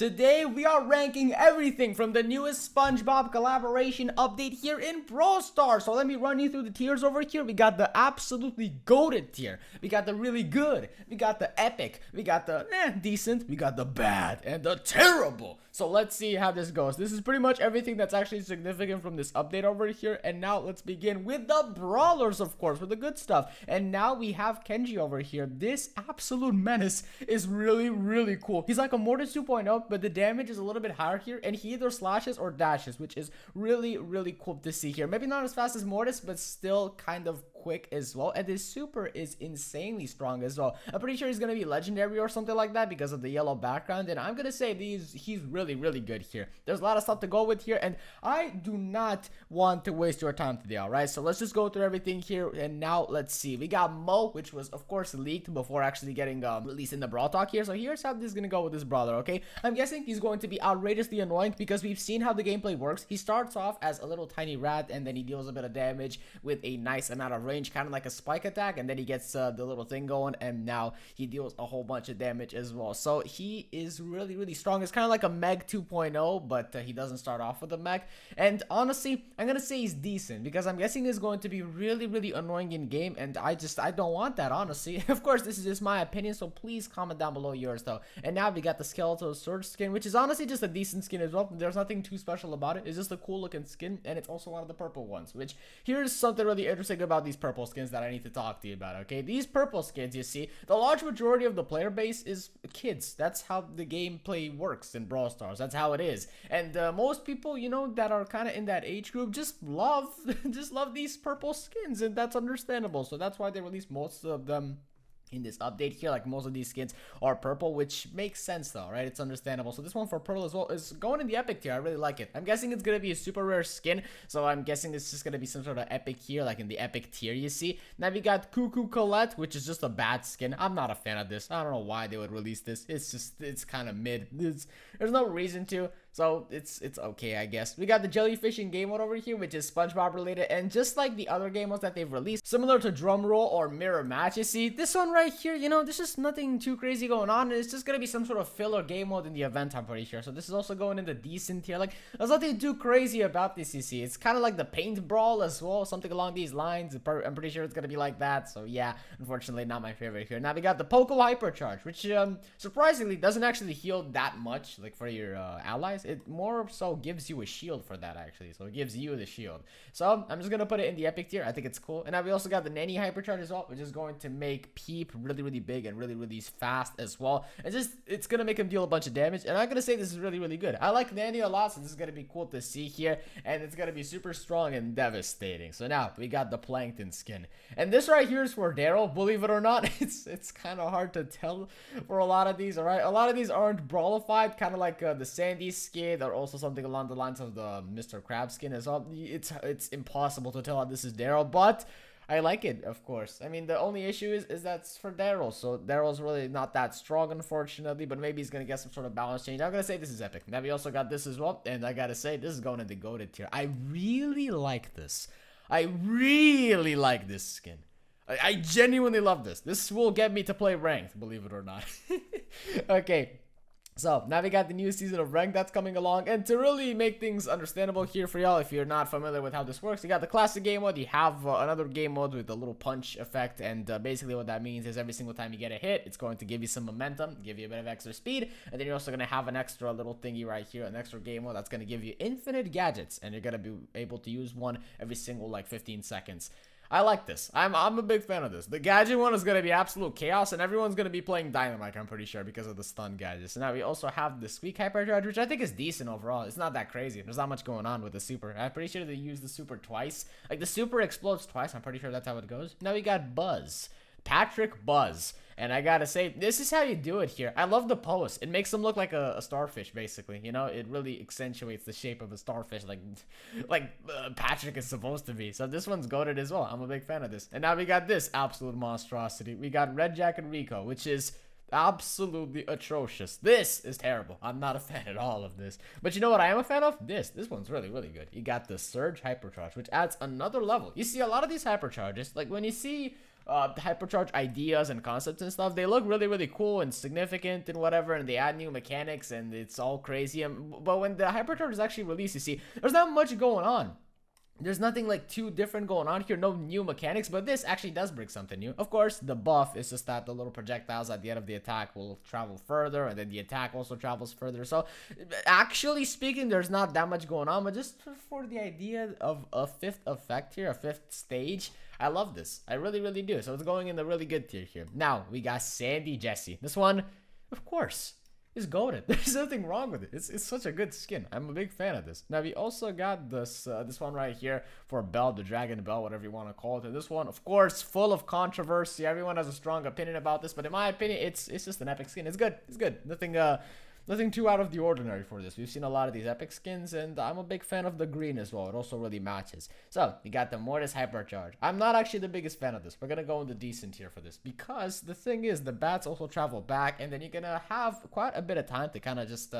Today we are ranking everything from the newest SpongeBob collaboration update here in Brawl Stars. So let me run you through the tiers over here. We got the absolutely goated tier. We got the really good. We got the epic. We got the decent. We got the bad and the terrible. So let's see how this goes. This is pretty much everything that's actually significant from this update over here. And now let's begin with the Brawlers, of course, with the good stuff. And now we have Kenji over here. This absolute menace is really cool. He's like a Mortis 2.0, but the damage is a little bit higher here. And he either slashes or dashes, which is really cool to see here. Maybe not as fast as Mortis, but still kind of quick as well. And his super is insanely strong as well. I'm pretty sure he's gonna be legendary or something like that because of the yellow background, and I'm gonna say he's really good here. There's a lot of stuff to go with here, and I do not want to waste your time today. All right, so let's just go through everything here. And now let's see, we got Mo, which was of course leaked before actually getting released in the Brawl Talk here. So here's how this is gonna go with this brawler. Okay, I'm guessing he's going to be outrageously annoying because we've seen how the gameplay works. He starts off as a little tiny rat, and then he deals a bit of damage with a nice amount of range, kind of like a spike attack, and then he gets the little thing going, and now he deals a whole bunch of damage as well. So he is really strong. It's kind of like a Meg 2.0, but he doesn't start off with a Meg. And honestly, I'm gonna say he's decent because I'm guessing he's going to be really annoying in game, and I don't want that, honestly. Of course, this is just my opinion, so please comment down below yours though. And now we got the Skeletal Surge skin, which is honestly just a decent skin as well. There's nothing too special about it. It's just a cool looking skin, and it's also one of the purple ones, which here's something really interesting about these purple skins that I need to talk to you about. Okay, these purple skins, you see, the large majority of the player base is kids. That's how the gameplay works in Brawl Stars. That's how it is. And most people, you know, that are kind of in that age group just love these purple skins, and that's understandable. So that's why they release most of them in this update here. Like, most of these skins are purple, which makes sense though, right? It's understandable. So this one for purple as well is going in the epic tier. I really like it. I'm guessing it's gonna be a super rare skin, so I'm guessing it's just gonna be some sort of epic here, like in the epic tier, you see. Now we got Cuckoo Colette, which is just a bad skin. I'm not a fan of this. I don't know why they would release this. It's kind of mid. There's no reason to. So it's okay, I guess. We got the jellyfish in game mode over here, which is SpongeBob related, and just like the other game modes that they've released, similar to drum roll or mirror match, you see, this one right here, you know, there's just nothing too crazy going on. It's just gonna be some sort of filler game mode in the event, I'm pretty sure. So this is also going in the decent tier. Like, there's nothing too crazy about this, you see. It's kind of like the paint brawl as well, something along these lines. I'm pretty sure it's gonna be like that. So yeah, unfortunately not my favorite here. Now we got the Poco Hypercharge, which surprisingly doesn't actually heal that much, like for your allies. It more so gives you a shield for that, actually. So it gives you the shield. So I'm just gonna put it in the epic tier. I think it's cool. And now we also got the Nanny Hypercharge as well, which is going to make Peep really big and really fast as well. And it's gonna make him deal a bunch of damage. And I'm gonna say this is really good. I like Nanny a lot, so this is gonna be cool to see here. And it's gonna be super strong and devastating. So now we got the Plankton skin. And this right here is for Daryl, believe it or not. It's kind of hard to tell for a lot of these, alright? A lot of these aren't brawlified, kind of like the Sandy skin, or also something along the lines of the Mr. Krabs skin as well. It's impossible to tell how this is Daryl, but I like it, of course. I mean, the only issue is that's for Daryl, so Daryl's really not that strong, unfortunately, but maybe he's gonna get some sort of balance change. I'm gonna say this is epic. Now we also got this as well, and I gotta say, this is going in the goated tier. I really like this. I really like this skin. I genuinely love this. This will get me to play ranked, believe it or not. Okay. So now we got the new season of Ranked that's coming along, and to really make things understandable here for y'all, if you're not familiar with how this works, you got the classic game mode. You have another game mode with a little punch effect, and basically what that means is every single time you get a hit, it's going to give you some momentum, give you a bit of extra speed, and then you're also going to have an extra little thingy right here, an extra game mode that's going to give you infinite gadgets, and you're going to be able to use one every single like 15 seconds. I like this. I'm a big fan of this. The gadget one is going to be absolute chaos, and everyone's going to be playing Dynamite, I'm pretty sure, because of the stun gadgets. So now we also have the Squeak Hypercharge, which I think is decent overall. It's not that crazy. There's not much going on with the super. I'm pretty sure they use the super twice. Like, the super explodes twice. I'm pretty sure that's how it goes. Now we got Buzz. Patrick Buzz. And I gotta say, this is how you do it here. I love the pose. It makes him look like a starfish, basically. You know, it really accentuates the shape of a starfish, like Patrick is supposed to be. So this one's goated as well. I'm a big fan of this. And now we got this absolute monstrosity. We got Red Jacket Rico, which is absolutely atrocious. This is terrible. I'm not a fan at all of this. But you know what I am a fan of? This one's really good. You got the Surge Hypercharge, which adds another level. You see, a lot of these hypercharges, like when you see hypercharge ideas and concepts and stuff, they look really, really cool and significant and whatever, and they add new mechanics and it's all crazy. But when the hypercharge is actually released, you see, there's not much going on. There's nothing like too different going on here, no new mechanics, but this actually does bring something new. Of course, the buff is just that the little projectiles at the end of the attack will travel further, and then the attack also travels further. So, actually speaking, there's not that much going on, but just for the idea of a fifth effect here, a fifth stage, I love this. I really, really do. So it's going in the really good tier here. Now, we got Sandy Jessie. This one, of course, is goated. There's nothing wrong with it. It's such a good skin. I'm a big fan of this. Now we also got this one right here for Bell, the Dragon Bell, whatever you want to call it. And this one, of course, full of controversy. Everyone has a strong opinion about this, but in my opinion, it's just an epic skin. It's good. It's good. Nothing too out of the ordinary for this. We've seen a lot of these epic skins, and I'm a big fan of the green as well. It also really matches. So, you got the Mortis Hypercharge. I'm not actually the biggest fan of this. We're going to go in the decent tier for this, because the thing is, the bats also travel back, and then you're going to have quite a bit of time to kind of just,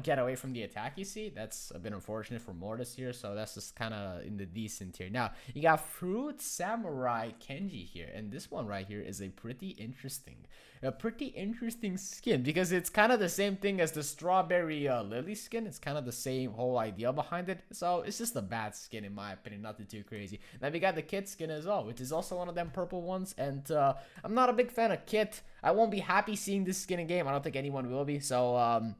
get away from the attack, you see. That's a bit unfortunate for Mortis here, so that's just kind of in the decent tier. Now, you got Fruit Samurai Kenji here, and this one right here is a pretty interesting skin, because it's kind of the same thing as the Strawberry Lily skin. It's kind of the same whole idea behind it, so it's just a bad skin in my opinion, nothing too crazy. Then we got the Kit skin as well, which is also one of them purple ones, and I'm not a big fan of Kit. I won't be happy seeing this skin in game. I don't think anyone will be, so I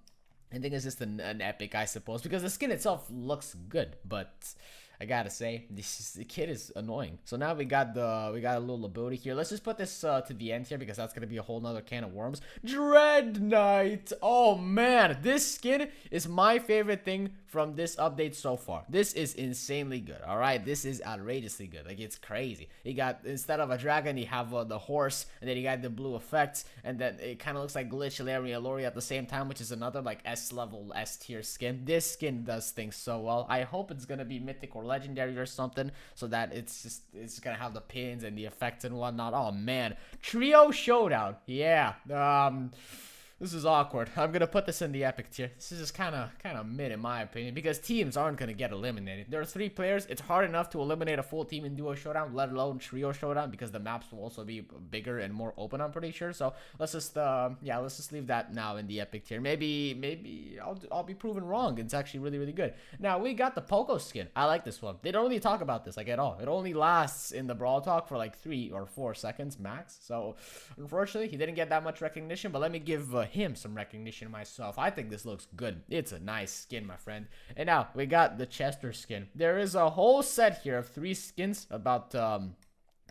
think it's just an epic, I suppose, because the skin itself looks good, but I gotta say, the kid is annoying. So now we got a little ability here. Let's just put this to the end here, because that's gonna be a whole nother can of worms. Dread Knight. Oh man, this skin is my favorite thing from this update so far. This is insanely good. All right, this is outrageously good. Like, it's crazy. You got, instead of a dragon, you have the horse, and then you got the blue effects, and then it kind of looks like Glitch, Larry, and Lori at the same time, which is another like S level, S tier skin. This skin does things so well. I hope it's gonna be mythic or legendary or something, so that it's gonna have the pins and the effects and whatnot. Oh man, Trio Showdown. Yeah, this is awkward. I'm gonna put this in the epic tier. This is just kind of mid in my opinion, because teams aren't gonna get eliminated. There are 3 players. It's hard enough to eliminate a full team in duo showdown, let alone trio showdown, because the maps will also be bigger and more open, I'm pretty sure. So let's just leave that now in the epic tier. Maybe I'll be proven wrong. It's actually really, really good. Now we got the Poco skin. I like this one. They don't really talk about this like at all. It only lasts in the Brawl Talk for like 3 or 4 seconds max. So unfortunately, he didn't get that much recognition, but let me give him some recognition myself. I think this looks good. It's a nice skin, my friend. And now we got the Chester skin. There is a whole set here of 3 skins about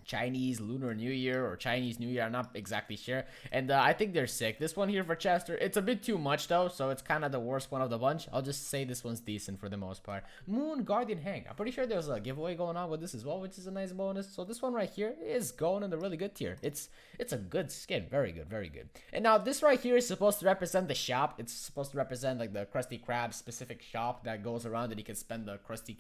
Chinese Lunar New Year or Chinese New Year. I'm not exactly sure, and I think they're sick. This one here for Chester, it's a bit too much though, so it's kind of the worst one of the bunch. I'll just say this one's decent for the most part. Moon Guardian Hang. I'm pretty sure there's a giveaway going on with this as well, which is a nice bonus. So this one right here is going in the really good tier. It's a good skin. Very good, very good. And now this right here is supposed to represent the shop. It's supposed to represent like the Krusty Krab specific shop that goes around, and you can spend the Krusty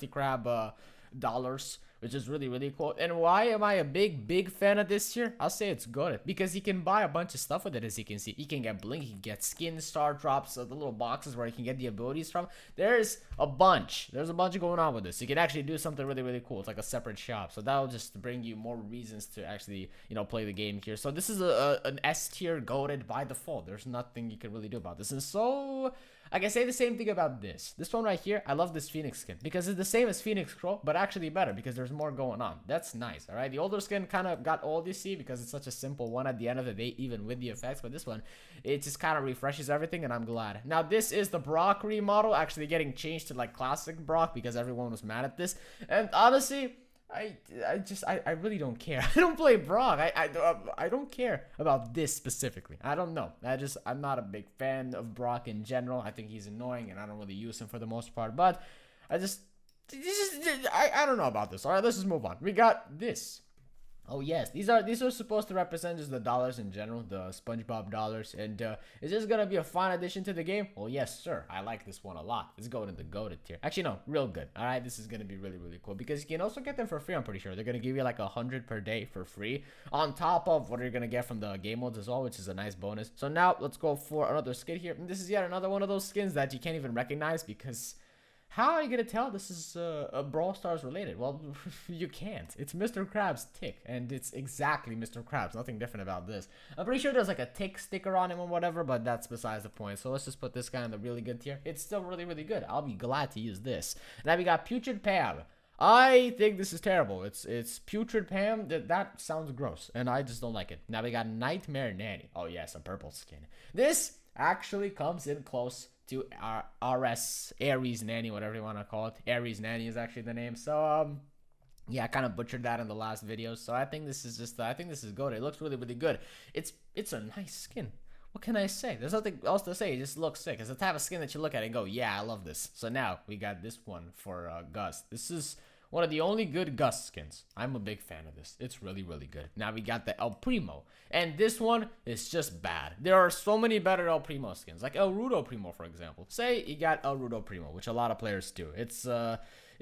Krab dollars, which is really, really cool. And why am I a big fan of this here? I'll say it's good because you can buy a bunch of stuff with it. As you can see, you can get blink, you can get skin, star drops, the little boxes where you can get the abilities from. There's a bunch going on with this. You can actually do something really, really cool. It's like a separate shop, so that'll just bring you more reasons to actually, play the game here. So this is an S tier goated by default. There's nothing you can really do about this. And so I can say the same thing about this. This one right here, I love this Phoenix skin because it's the same as Phoenix Crow, but actually better because there's more going on. That's nice, all right? The older skin kind of got old, you see, because it's such a simple one at the end of the day, even with the effects. But this one, it just kind of refreshes everything, and I'm glad. Now, this is the Brock remodel, actually getting changed to, like, classic Brock because everyone was mad at this. And honestly, I really don't care. I don't play Brock. I don't care about this specifically. I don't know. I'm not a big fan of Brock in general. I think he's annoying, and I don't really use him for the most part. But I don't know about this. All right, let's just move on. We got this. Oh yes, these are supposed to represent just the dollars in general, the SpongeBob dollars, and is this gonna be a fun addition to the game? Well, yes, sir. I like this one a lot. It's going in the goated tier. Actually, no, real good. All right, this is gonna be really, really cool because you can also get them for free. I'm pretty sure they're gonna give you like 100 per day for free, on top of what you're gonna get from the game modes as well, which is a nice bonus. So now let's go for another skin here. And this is yet another one of those skins that you can't even recognize because How are you gonna tell this is a Brawl Stars related? Well, you can't. It's Mr. Krabs' tick, and it's exactly Mr. Krabs. Nothing different about this. I'm pretty sure there's like a tick sticker on him or whatever, but that's besides the point. So let's just put this guy in the really good tier. It's still really, really good. I'll be glad to use this. Now we got Putrid Pam. I think this is terrible. It's Putrid Pam. That sounds gross, and I just don't like it. Now we got Nightmare Nanny. Oh yes, a purple skin. This actually comes in close to RS Aries Nanny, whatever you want to call it. Aries Nanny is actually the name. So yeah, I kind of butchered that in the last video. So I think this is just I think this is good. It looks really, really good. It's a nice skin. What can I say? There's nothing else to say. It just looks sick. It's the type of skin that you look at and go, yeah, I love this. So now we got this one for Gus. This is one of the only good Gus skins. I'm a big fan of this. It's really, really good. Now we got the El Primo. And this one is just bad. There are so many better El Primo skins. Like El Rudo Primo, for example. Say you got El Rudo Primo, which a lot of players do. It's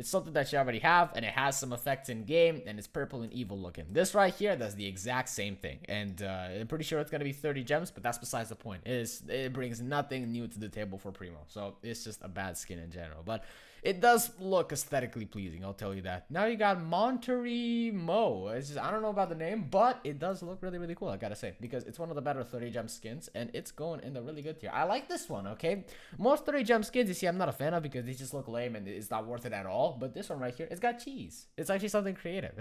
something that you already have, and it has some effects in game, and it's purple and evil looking. This right here does the exact same thing, and I'm pretty sure it's gonna be 30 gems, but that's besides the point. It brings nothing new to the table for Primo, so it's just a bad skin in general. But it does look aesthetically pleasing, I'll tell you that. Now you got Monterey Mo. I don't know about the name, but it does look really, really cool, I gotta say, because it's one of the better 30 gem skins, and it's going in the really good tier. I like this one, okay? Most 30 gem skins, you see, I'm not a fan of because they just look lame and it's not worth it at all. But this one right here, it's got cheese. It's actually something creative.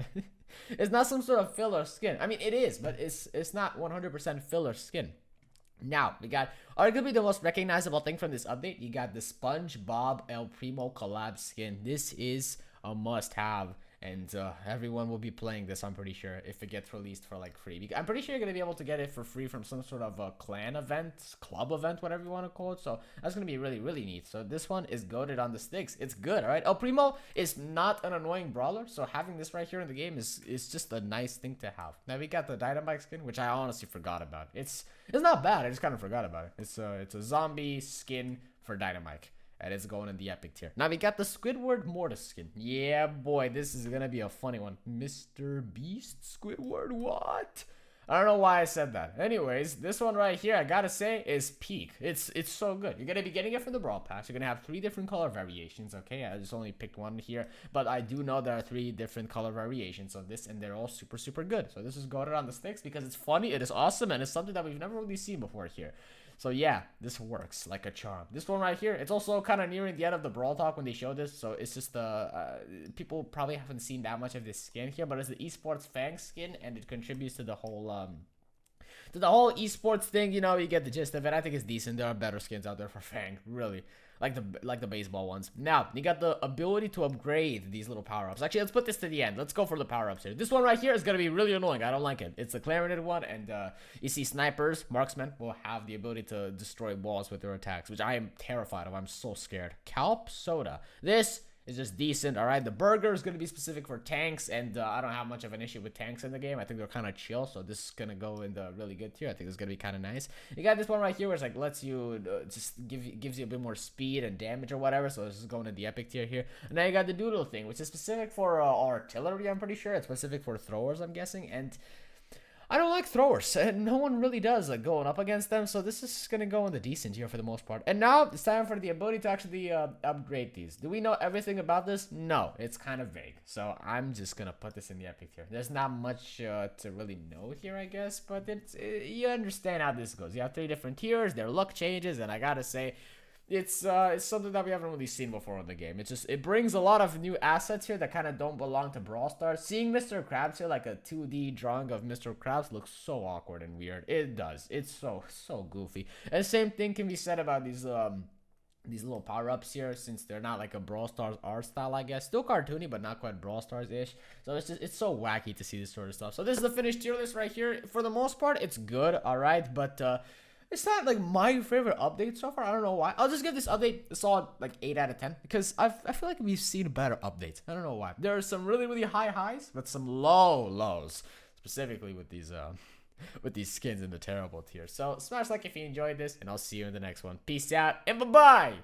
It's not some sort of filler skin. I mean, it is, but it's not 100% filler skin. Now, we got arguably the most recognizable thing from this update. You got the SpongeBob El Primo collab skin. This is a must-have, and everyone will be playing this, I'm pretty sure, if it gets released for like free. I'm pretty sure you're going to be able to get it for free from some sort of a clan event, club event, whatever you want to call it. So that's going to be really, really neat. So this one is goated on the sticks. It's good, all right? El Primo is not an annoying brawler, so having this right here in the game is just a nice thing to have. Now we got the Dynamite skin, which I honestly forgot about. It's not bad. I just kind of forgot about it. It's a zombie skin for Dynamite. And it's going in the epic tier. Now we got the Squidward Mortis skin. Yeah, boy, this is gonna be a funny one. Mr. Beast Squidward, what? I don't know why I said that. Anyways, this one right here, I gotta say, is peak. It's so good. You're gonna be getting it from the Brawl Pass. You're gonna have 3 different color variations, okay? I just only picked one here, but I do know there are 3 different color variations of this, and they're all super, super good. So this is goated on the sticks because it's funny, it is awesome, and it's something that we've never really seen before here. So yeah, this works like a charm. This one right here, it's also kind of nearing the end of the Brawl Talk when they show this, so it's just people probably haven't seen that much of this skin here, but it's the esports Fang skin, and it contributes to the whole esports thing. You know, you get the gist of it. I think it's decent. There are better skins out there for Fang, really. Like the baseball ones. Now, you got the ability to upgrade these little power-ups. Actually, let's put this to the end. Let's go for the power-ups here. This one right here is going to be really annoying. I don't like it. It's a clarinet one, and you see snipers, marksmen, will have the ability to destroy walls with their attacks, which I am terrified of. I'm so scared. Calp Soda. This is just decent, all right? The burger is going to be specific for tanks, and I don't have much of an issue with tanks in the game. I think they're kind of chill, so this is going to go in the really good tier. I think it's going to be kind of nice. You got this one right here where it's like lets you, gives you a bit more speed and damage or whatever, so this is going to the epic tier here. And now you got the doodle thing, which is specific for artillery, I'm pretty sure. It's specific for throwers, I'm guessing, and I don't like throwers, and no one really does, like, going up against them, so this is going to go in the decent tier for the most part. And now, it's time for the ability to actually upgrade these. Do we know everything about this? No, it's kind of vague, so I'm just going to put this in the epic tier. There's not much to really know here, I guess, but you understand how this goes. You have 3 different tiers, their luck changes, and I gotta say, it's something that we haven't really seen before in the game. It brings a lot of new assets here that kind of don't belong to Brawl Stars. Seeing Mr. Krabs here, like a 2D drawing of Mr. Krabs, looks so awkward and weird. It does. It's so goofy. And same thing can be said about these little power-ups here, since they're not like a Brawl Stars art style, I guess. Still cartoony, but not quite Brawl Stars-ish. So it's so wacky to see this sort of stuff. So this is the finished tier list right here. For the most part, it's good, alright, but it's not like my favorite update so far. I don't know why. I'll just give this update a solid like 8 out of 10 because I feel like we've seen better updates. I don't know why. There are some really, really high highs, but some low lows, specifically with these skins in the terrible tier. So smash like if you enjoyed this, and I'll see you in the next one. Peace out and bye-bye.